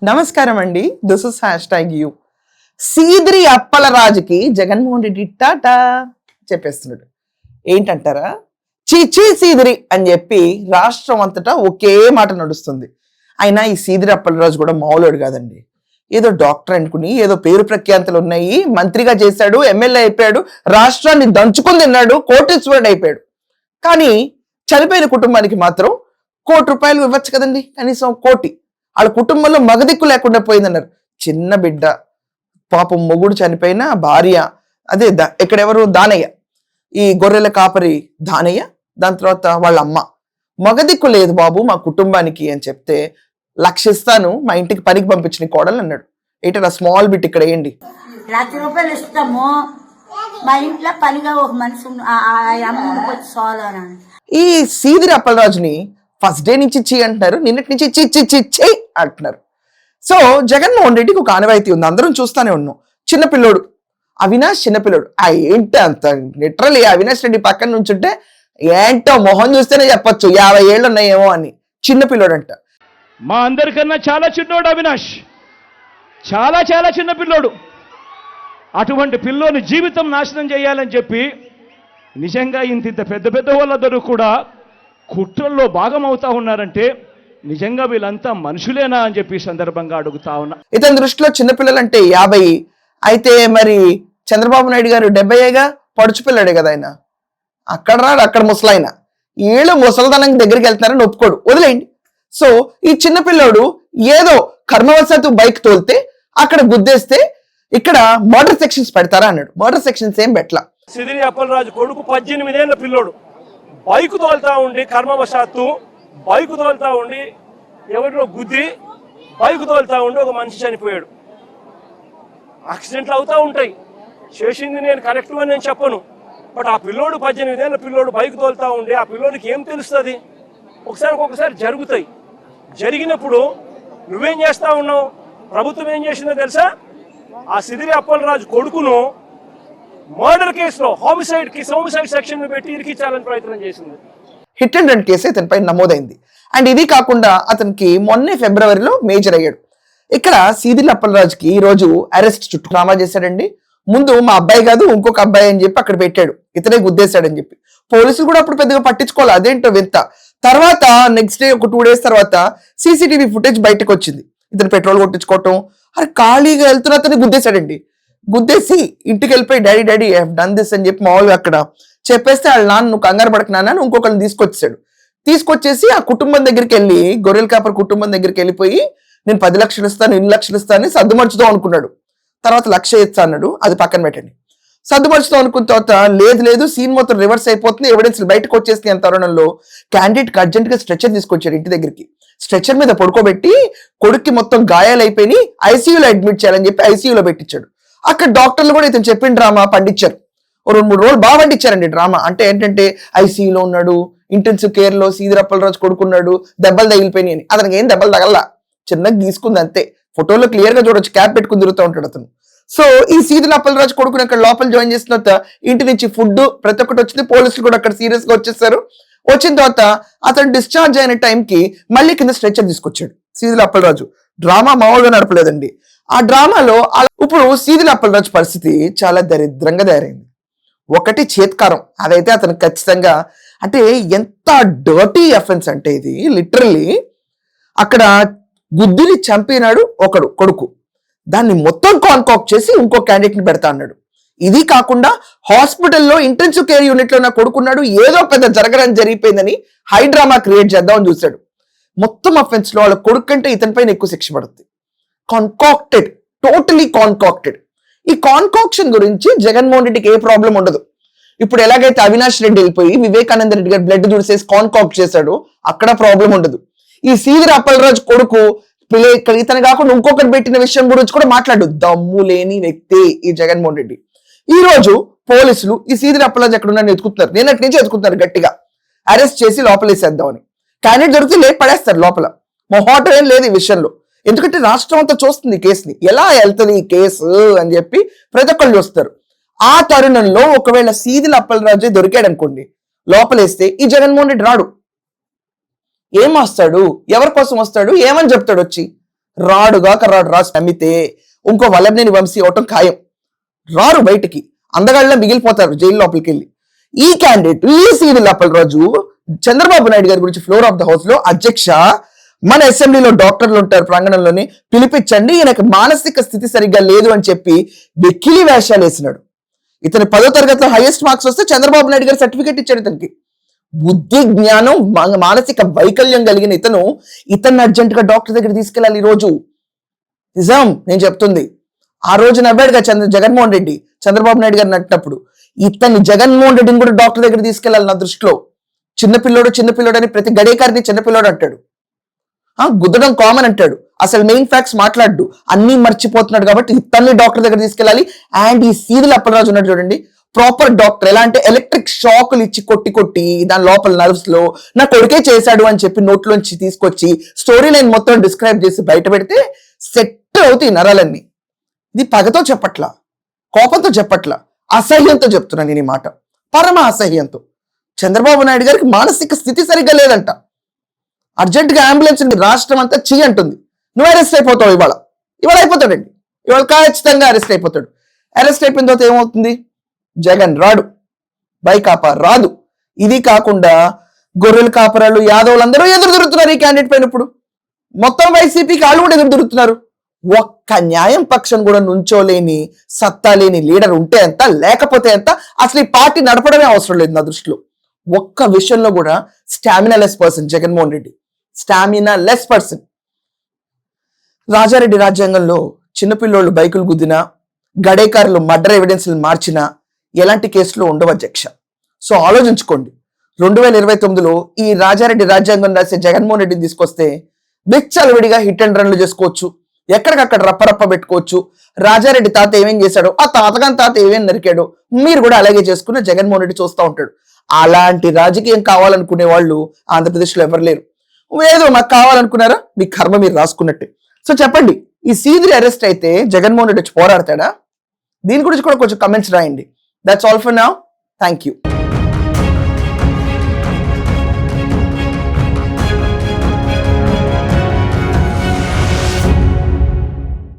నమస్కారం అండి, this is #you. Seediri అప్పలరాజుకి జగన్మోహన్ రెడ్డి టాటా చెప్పేస్తున్నాడు. ఏంటంటారా? చీ సీదిరి అని చెప్పి రాష్ట్రం అంతటా ఒకే మాట నడుస్తుంది. అయినా ఈ సీదిరి అప్పలరాజు కూడా మామూలుడు కాదండి. ఏదో డాక్టర్ అనుకుని ఏదో పేరు ప్రఖ్యాతలు ఉన్నాయి, మంత్రిగా చేశాడు, ఎమ్మెల్యే అయిపోయాడు, రాష్ట్రాన్ని దంచుకుని తిన్నాడు, కోటీశ్వరుడు అయిపోయాడు. కానీ చనిపోయిన కుటుంబానికి మాత్రం ₹1,00,00,000 ఇవ్వచ్చు కదండి, కనీసం 1,00,00,000. వాళ్ళ కుటుంబంలో మగదిక్కు లేకుండా పోయిందన్నారు. చిన్న బిడ్డ, పాపం మొగుడు చనిపోయిన భార్య, అదే ఇక్కడెవరు దానయ్య, ఈ గొర్రెల కాపరి దానయ్య, దాని తర్వాత వాళ్ళ అమ్మ, మగదిక్కు లేదు బాబు మా కుటుంబానికి అని చెప్తే 1,00,000 ఇస్తాను మా ఇంటికి పనికి పంపించిన కోడలు అన్నాడు. ఏంటన్నా స్మాల్ బిట్ ఇక్కడ వేయండి. ₹1,00,000 ఇస్తాము, మా ఇంట్లో పనిగా ఒక మనిషి ఈ సీదిరి అప్పలరాజుని ఫస్ట్ డే నుంచి చీ అంటున్నారు, నిన్నటి నుంచి చీ అంటున్నారు. సో జగన్మోహన్ రెడ్డికి ఒక ఆనవాయితీ ఉంది, అందరం చూస్తానే ఉన్నాం. చిన్నపిల్లోడు అవినాష్, చిన్నపిల్లోడు ఏంటో అంత లిటరలీ అవినాష్ రెడ్డి పక్కన నుంచుంటే ఏంటో మొహం చూస్తేనే చెప్పొచ్చు 50 ఏళ్ళు ఉన్నాయేమో అని. చిన్నపిల్లోడు అంట, మా అందరికన్నా చాలా చిన్నోడు అవినాష్, చాలా చాలా చిన్న పిల్లోడు. అటువంటి పిల్లోని జీవితం నాశనం చేయాలని చెప్పి నిజంగా ఇంత పెద్ద పెద్ద వాళ్ళందరూ కూడా కుట్రల్లో భాగం అవుతా ఉన్నారంటే నిజంగా వీళ్ళంతా మనుషులేనా అని చెప్పి సందర్భంగా అడుగుతా ఉన్నా. ఇతని దృష్టిలో చిన్నపిల్లలు అంటే 50, అయితే మరి చంద్రబాబు నాయుడు గారు 70గా పడుచు పిల్లాడే కదా ఆయన. అక్కడ రాడు, అక్కడ ముసలాయన. వీళ్ళు ముసలితనం దగ్గరికి వెళ్తున్నారని ఒప్పుకోడు, వదిలేయండి. సో ఈ చిన్నపిల్లోడు ఏదో కర్మవశాత్తు బైక్ తోలితే అక్కడ గుద్దేస్తే ఇక్కడ మోటార్ సెక్షన్స్ పెడతారా అన్నాడు. మోటార్ సెక్షన్స్ ఏం పెట్టలా. సీదిరి అప్పలరాజు కొడుకు 18 ఏళ్ల పిల్లోడు బైకు తోలుతా ఉండి కర్మవశాత్తు బైకు తోలుతా ఉండి ఎవరిలో గుద్ది బైకు తోలుతా ఉండి ఒక మనిషి చనిపోయాడు. యాక్సిడెంట్లు అవుతూ ఉంటాయి, చేసింది నేను కరెక్ట్ అని నేను చెప్పను. బట్ ఆ పిల్లోడు 18 ఏళ్ల పిల్లోడు బైకు తోలుతా ఉండి ఆ పిల్లోడికి ఏం తెలుస్తుంది? ఒకసారి జరుగుతాయి. జరిగినప్పుడు నువ్వేం చేస్తా ఉన్నావు? ప్రభుత్వం ఏం చేసిందో తెలుసా? ఆ సీదిరి అప్పలరాజు కొడుకును మర్డర్ కేసులో హోమిసైడ్ సెక్షన్ పెట్టి ఇరికించాలని ప్రయత్నం చేసింది. హిట్ అండ్ రన్ కేసు ఇతనిపై నమోదైంది. అండ్ ఇది కాకుండా అతనికి మొన్నే ఫిబ్రవరిలో మేజర్ అయ్యాడు. ఇక్కడ సీదిరి అప్పలరాజుకి ఈ రోజు అరెస్ట్ చుట్టూ డ్రామా చేశాడండి. ముందు మా అబ్బాయి కాదు ఇంకొక అబ్బాయి అని చెప్పి అక్కడ పెట్టాడు, ఇతనే గుద్దేశాడని చెప్పి. పోలీసులు కూడా అప్పుడు పెద్దగా పట్టించుకోవాలి, అదేంటో వింత. తర్వాత నెక్స్ట్ డే ఒక 2 days తర్వాత సీసీటీవీ ఫుటేజ్ బయటకు వచ్చింది. ఇతను పెట్రోల్ కొట్టించుకోవటం, అరే ఖాళీగా వెళ్తున్న అతన్ని గుద్దేశాడండి. గుద్దేసి ఇంటికి వెళ్ళిపోయి daddy I have done this అని చెప్పి మామూలుగా అక్కడ చెప్పేస్తే వాళ్ళ నాన్న నువ్వు కంగారు పడక నాన్న ఇంకొకరిని తీసుకొచ్చేసి ఆ కుటుంబం దగ్గరికి వెళ్ళి, గొర్రెల కాపర్ కుటుంబం దగ్గరికి వెళ్ళిపోయి నేను 10 లక్షలు ఇస్తాను 2 లక్షలు ఇస్తాను అని సర్దుమర్చుదాం అనుకున్నాడు. తర్వాత 1,00,000 ఇస్తా అన్నాడు, అది పక్కన పెట్టండి. సర్దుమర్చుదాం అనుకున్న తర్వాత లేదు సీన్ మొత్తం రివర్స్ అయిపోతుంది, ఎవిడెన్స్ బయటకు వచ్చేస్తుంది అని తరుణంలో క్యాండిడేట్ అర్జెంట్ గా స్ట్రెచర్ తీసుకొచ్చాడు ఇంటి దగ్గరికి. స్ట్రెచర్ మీద పడుకోబెట్టి కొడుక్కి మొత్తం గాయాలైపోయి ఐసీయూలో అడ్మిట్ చేయాలని చెప్పి ఐసీయూలో పెట్టించాడు. అక్కడ డాక్టర్లు కూడా ఇతను చెప్పిన డ్రామా పండించారు. 2-3 రోజులు బాగా పండించారండి డ్రామా. అంటే ఏంటంటే ఐసీయూలో ఉన్నాడు, ఇంటెన్సివ్ కేర్ లో సీదిరి అప్పలరాజు కొడుకున్నాడు, దెబ్బలు తగిలిపోయినాయి అని. అతనికి ఏం దెబ్బలు తగల, చిన్నగా గీసుకుంది అంతే. ఫోటోలో క్లియర్ గా చూడొచ్చు, క్యాప్ పెట్టుకుని తిరుగుతూ ఉంటాడు అతను. సో ఈ సీదిరి అప్పలరాజు కొడుకుని అక్కడ లోపల జాయిన్ చేసిన తర్వాత ఇంటి నుంచి ఫుడ్ ప్రతి ఒక్కటి వచ్చింది. పోలీసులు కూడా అక్కడ సీరియస్ గా వచ్చేసారు. వచ్చిన తర్వాత అతను డిశ్చార్జ్ అయిన టైంకి మళ్ళీ కింద స్ట్రెచర్ తీసుకొచ్చాడు సీదిరి అప్పలరాజు. డ్రామా మామూలుగా నడపలేదండి. ఆ డ్రామాలో ఇప్పుడు సీదిరి అప్పలరాజు పరిస్థితి చాలా దరిద్రంగా తయారైంది. ఒకటి చేత్కారం, అదైతే అతను ఖచ్చితంగా, అంటే ఎంత డర్టీ అఫెన్స్ అంటే ఇది లిటరల్లీ. అక్కడ గుద్దిని చంపినాడు ఒకడు కొడుకు, దాన్ని మొత్తం కాన్కాక్ట్ చేసి ఇంకో క్యాండిడేట్ ని పెడతా అన్నాడు. ఇది కాకుండా హాస్పిటల్లో ఇంటెన్సివ్ కేర్ యూనిట్ లో నా కొడుకున్నాడు, ఏదో పెద్ద జరగడం జరిగిపోయిందని హై డ్రామా క్రియేట్ చేద్దామని చూశాడు. మొత్తం అఫెన్స్ లో వాళ్ళ కొడుకు కంటే ఇతనిపైన ఎక్కువ శిక్ష పడుతుంది. కాన్కాక్టెడ్, టోటలీ కాన్కాక్టెడ్. ఈ కాన్కాక్షన్ గురించి జగన్మోహన్ రెడ్డికి ఏ ప్రాబ్లం ఉండదు. ఇప్పుడు ఎలాగైతే అవినాష్ రెడ్డి వెళ్ళిపోయి వివేకానంద రెడ్డి గారు బ్లడ్ తుడిసేసి కాన్కాక్ట్ చేశాడు, అక్కడ ప్రాబ్లం ఉండదు. ఈ సీదిరి అప్పలరాజు కొడుకు ఇతను కాకుండా ఇంకొకటి పెట్టిన విషయం గురించి కూడా మాట్లాడు. దమ్ము లేని వ్యక్తి ఈ జగన్మోహన్ రెడ్డి. ఈ రోజు పోలీసులు ఈ సీదిరి అప్పలరాజు ఎక్కడున్నారని ఎత్తుకుతున్నారు, నిన్నటి నుంచి ఎత్తుకుతున్నారు గట్టిగా, అరెస్ట్ చేసి లోపలేసేద్దామని. క్యాండిడేట్ దొరికితే లేట్ పడేస్తారు లోపల, మొహోటం ఏం లేదు ఈ విషయంలో. ఎందుకంటే రాష్ట్రం అంతా చూస్తుంది కేసుని, ఎలా వెళ్తుంది ఈ కేసు అని చెప్పి ప్రతి ఒక్కళ్ళు చూస్తారు. ఆ తరుణంలో ఒకవేళ సీదిరి అప్పలరాజు దొరికాడు అనుకోండి, లోపలేస్తే ఈ జగన్మోహన్ రెడ్డి రాడు. ఏం వస్తాడు, ఎవరి కోసం వస్తాడు, ఏమని చెప్తాడు వచ్చి? రాడు రాసు నమ్మితే ఇంకో వల్లభనేని వంశీ అవటం ఖాయం. రారు బయటికి, అందగాళ్ళ మిగిలిపోతారు జైలు లోపలికి వెళ్ళి. ఈ క్యాండిడేట్ ఈ సీదిరి అప్పలరాజు చంద్రబాబు నాయుడు గారి గురించి ఫ్లోర్ ఆఫ్ ద హౌస్ లో అధ్యక్ష, మన అసెంబ్లీలో డాక్టర్లు ఉంటారు ప్రాంగణంలోనే, పిలిపించండి, ఈయనకి మానసిక స్థితి సరిగ్గా లేదు అని చెప్పి వెక్కిలి వేషాలు వేసినాడు. ఇతని 10వ తరగతిలో హైయెస్ట్ మార్క్స్ వస్తే చంద్రబాబు నాయుడు గారు సర్టిఫికేట్ ఇచ్చాడు ఇతనికి. బుద్ధి జ్ఞానం మానసిక వైకల్యం కలిగిన ఇతన్ని అర్జెంట్ గా డాక్టర్ దగ్గర తీసుకెళ్ళాలి. ఈ రోజు నిజం నేను చెప్తుంది. ఆ రోజు నవ్వాడుగా జగన్మోహన్ రెడ్డి చంద్రబాబు నాయుడు గారు నట్టినప్పుడు. ఇతన్ని జగన్మోహన్ రెడ్డిని కూడా డాక్టర్ దగ్గర తీసుకెళ్ళాలి నా దృష్టిలో. చిన్నపిల్లోడు అని ప్రతి గడేకారిని చిన్నపిల్లోడు అంటాడు, గుద్దడం కామన్ అంటాడు, అసలు మెయిన్ ఫ్యాక్ట్స్ మాట్లాడు, అన్ని మర్చిపోతున్నాడు. కాబట్టి ఇతన్ని డాక్టర్ దగ్గర తీసుకెళ్ళాలి. అండ్ ఈ సీదిరి అప్పలరాజు ఉన్నాడు చూడండి, ప్రాపర్ డాక్టర్. ఎలా అంటే ఎలక్ట్రిక్ షాకులు ఇచ్చి కొట్టి దాని లోపల నర్వ్స్ లో నా కొడుకే చేశాడు అని చెప్పి నోట్లోంచి తీసుకొచ్చి స్టోరీ లైన్ మొత్తం డిస్క్రైబ్ చేసి బయట పెడితే సెట్ అవుతాయి నరాలన్నీ. ఇది పగతో చెప్పట్లా, కోపంతో చెప్పట్లా, అసహ్యంతో చెప్తున్నాను నేను ఈ మాట, పరమ అసహ్యంతో. చంద్రబాబు నాయుడు గారికి మానసిక స్థితి సరిగ్గా లేదంట. అర్జెంట్ గా అంబులెన్స్ రాష్ట్రం అంతా చెయ్యి అంటుంది. నువ్వు అరెస్ట్ అయిపోతావు. ఇవాళ అయిపోతాడండి, ఇవాళ ఖచ్చితంగా అరెస్ట్ అయిపోతాడు. అరెస్ట్ అయిపోయిన తర్వాత ఏమవుతుంది? జగన్ రాడు, వైకాపా రాదు. ఇది కాకుండా గొర్రెల కాపరాలు యాదవులు అందరూ ఎదురు తిరుగుతున్నారు ఈ క్యాండిడేట్ పైన. ఇప్పుడు మొత్తం వైసీపీకి వాళ్ళు కూడా ఎదురు తిరుగుతున్నారు. ఒక్క న్యాయం పక్షం కూడా నుంచోలేని సత్తా లేని లీడర్ ఉంటే ఎంత, లేకపోతే ఎంత, అసలు ఈ పార్టీ నడపడమే అవసరం లేదు నా దృష్టిలో. ఒక్క విషయంలో కూడా stamina less person Jaganmohan Reddy, stamina less person. Rajareddy రాజ్యాంగంలో చిన్నపిల్లోళ్ళు బైకులు గుద్దినా, గడేకారులు మర్డర్ ఎవిడెన్స్లు మార్చినా ఎలాంటి కేసులు ఉండవు అధ్యక్ష. సో ఆలోచించుకోండి. 2029లో ఈ రాజారెడ్డి రాజ్యాంగం రాసే జగన్మోహన్ రెడ్డిని తీసుకొస్తే విచ్చలవిడిగా హిట్ అండ్ రన్లు చేసుకోవచ్చు, ఎక్కడికక్కడ రప్పరప్ప పెట్టుకోవచ్చు. రాజారెడ్డి తాత ఏమేం చేశాడో, ఆ తాతగాని తాత ఏమేం నరికాడో మీరు కూడా అలాగే చేసుకుని జగన్మోహన్ రెడ్డి చూస్తూ ఉంటాడు. అలాంటి రాజకీయం కావాలనుకునే వాళ్ళు ఆంధ్రప్రదేశ్లో ఎవరు లేరు. ఏదో మాకు కావాలనుకున్నారా, మీ కర్మ మీరు రాసుకున్నట్టే. సో చెప్పండి, ఈ సీదిరి అరెస్ట్ అయితే జగన్మోహన్ రెడ్డి వచ్చి పోరాడతాడా? దీని గురించి కూడా కొంచెం కమెంట్స్ రాయండి. That's all for now. Thank you.